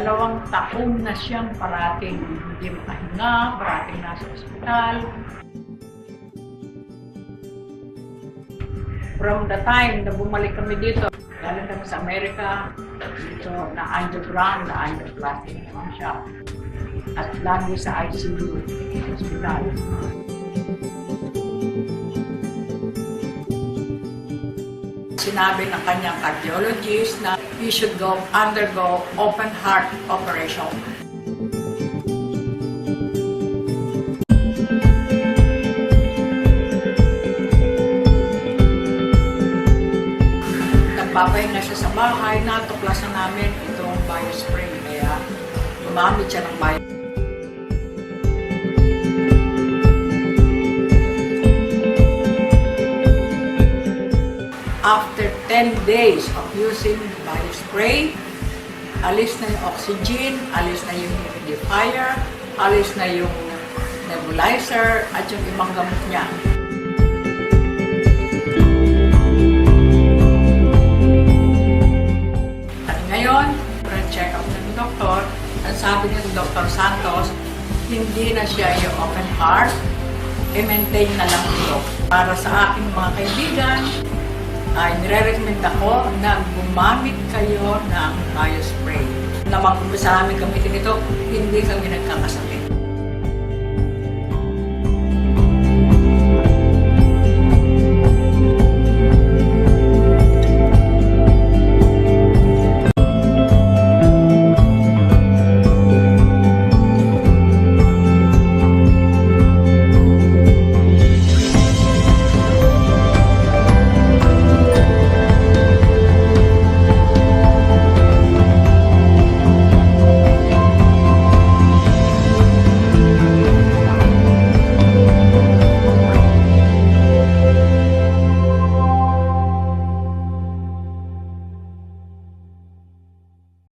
2 taon na siyang parating hindi makahinga, parating nasa ospital. From the time na bumalik kami dito, galing kami sa Amerika, dito na-underground, na-underplastic naman siya. At lagi sa ICU, hospital. Sinabi ng kanyang cardiologist na he should undergo open heart operation. Nagpapahinga siya sa bahay, natuklasan namin itong biospray, kaya gumamit siya ng bio. After 10 days of using the biospray, alis na yung oxygen, alis na yung humidifier, alis na yung nebulizer, at yung ibang gamot niya. At ngayon, check up ng doktor, ang sabi ni Dr. Santos, hindi na siya yung open heart, i-maintain na lang ito. Para sa aking mga kaibigan, ay nire-recommend ako na gumamit kayo ng biospray. Na mag-umpisa namin gamitin ito, hindi kami nagkakasakit.